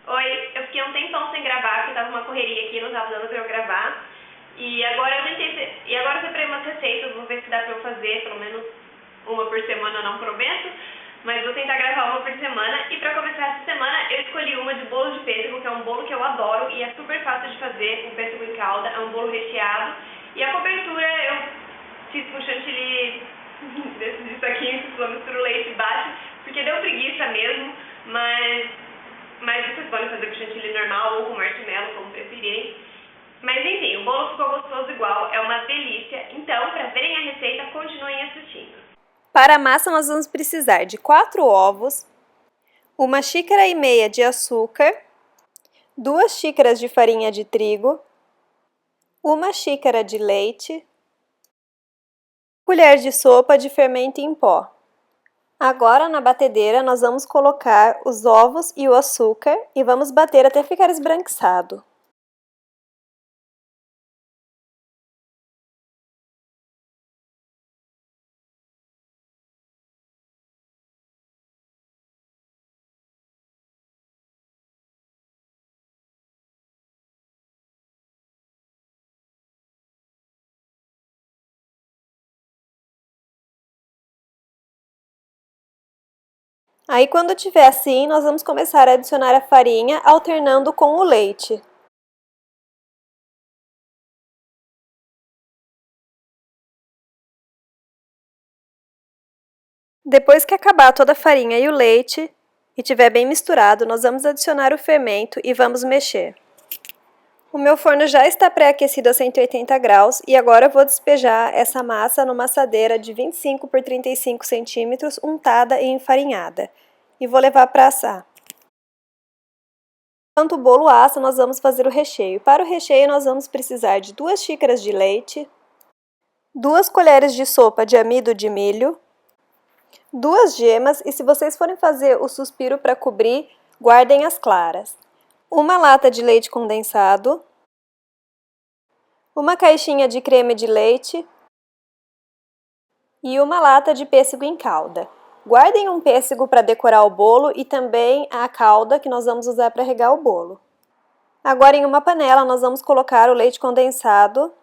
Oi, eu fiquei um tempão sem gravar, porque tava uma correria aqui, não tava dando pra eu gravar. E agora eu tentei, e agora eu separei umas receitas, vou ver se dá pra eu fazer pelo menos uma por semana, não prometo, mas vou tentar gravar uma por semana. E pra começar essa semana eu escolhi uma de bolo de pêssego, que é um bolo que eu adoro e é super fácil de fazer, com pêssego em calda, é um bolo recheado. E a cobertura eu fiz com chantilly desses saquinhos que só mistura leite e bate, porque deu preguiça mesmo, mas vocês podem fazer com chantilly normal ou com marshmallow, como preferirem. Mas enfim, o bolo ficou gostoso igual, é uma delícia. Então, para verem a receita, continuem assistindo. Para a massa, nós vamos precisar de 4 ovos, 1,5 xícaras de açúcar, 2 xícaras de farinha de trigo, 1 xícara de leite, colher de sopa de fermento em pó. Agora, na batedeira, nós vamos colocar os ovos e o açúcar e vamos bater até ficar esbranquiçado. Aí, quando tiver assim, nós vamos começar a adicionar a farinha, alternando com o leite. Depois que acabar toda a farinha e o leite, e tiver bem misturado, nós vamos adicionar o fermento e vamos mexer. O meu forno já está pré-aquecido a 180 graus e agora eu vou despejar essa massa numa assadeira de 25 por 35 centímetros, untada e enfarinhada. E vou levar para assar. Enquanto o bolo assa, nós vamos fazer o recheio. Para o recheio, nós vamos precisar de 2 xícaras de leite, 2 colheres de sopa de amido de milho, 2 gemas e se vocês forem fazer o suspiro para cobrir, guardem as claras. Uma lata de leite condensado, uma caixinha de creme de leite e uma lata de pêssego em calda. Guardem um pêssego para decorar o bolo e também a calda que nós vamos usar para regar o bolo. Agora em uma panela nós vamos colocar o leite condensado,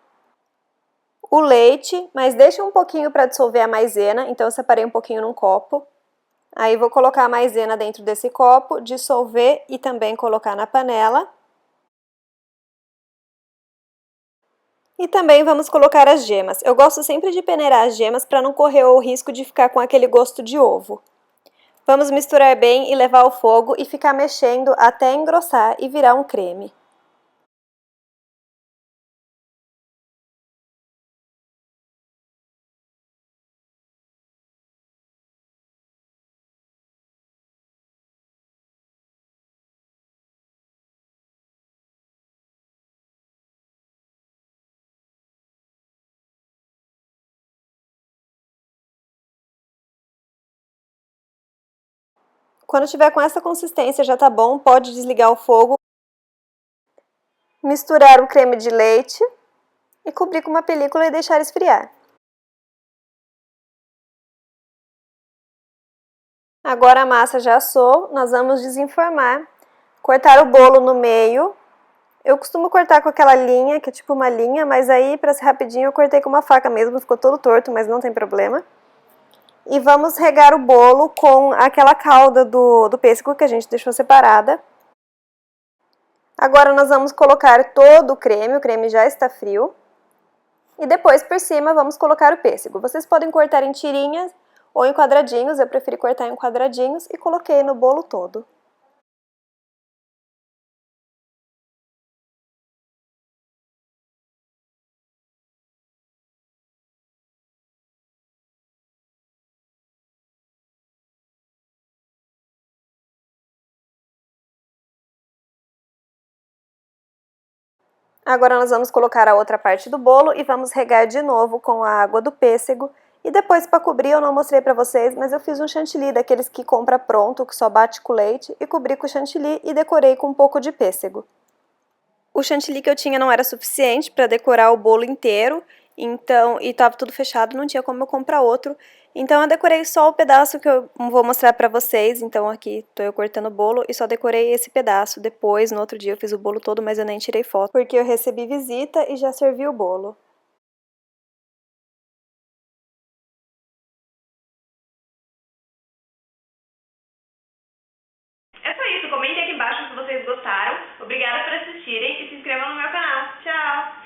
o leite, mas deixe um pouquinho para dissolver a maisena, então eu separei um pouquinho num copo. Aí vou colocar a maisena dentro desse copo, dissolver e também colocar na panela. E também vamos colocar as gemas. Eu gosto sempre de peneirar as gemas para não correr o risco de ficar com aquele gosto de ovo. Vamos misturar bem e levar ao fogo e ficar mexendo até engrossar e virar um creme. Quando tiver com essa consistência já tá bom, pode desligar o fogo. Misturar o creme de leite e cobrir com uma película e deixar esfriar. Agora a massa já assou, nós vamos desenformar, cortar o bolo no meio. Eu costumo cortar com aquela linha, que é tipo uma linha, mas aí para ser rapidinho eu cortei com uma faca mesmo, ficou todo torto, mas não tem problema. E vamos regar o bolo com aquela calda do pêssego que a gente deixou separada. Agora nós vamos colocar todo o creme já está frio. E depois por cima vamos colocar o pêssego. Vocês podem cortar em tirinhas ou em quadradinhos, eu preferi cortar em quadradinhos e coloquei no bolo todo. Agora nós vamos colocar a outra parte do bolo e vamos regar de novo com a água do pêssego. E depois para cobrir eu não mostrei para vocês, mas eu fiz um chantilly daqueles que compra pronto, que só bate com leite, e cobri com chantilly e decorei com um pouco de pêssego. O chantilly que eu tinha não era suficiente para decorar o bolo inteiro, então, e estava tudo fechado, não tinha como eu comprar outro. Então eu decorei só o pedaço que eu vou mostrar pra vocês. Então aqui tô eu cortando o bolo e só decorei esse pedaço. Depois, no outro dia, eu fiz o bolo todo, mas eu nem tirei foto, porque eu recebi visita e já servi o bolo. É só isso, comentem aqui embaixo se vocês gostaram. Obrigada por assistirem e se inscrevam no meu canal. Tchau!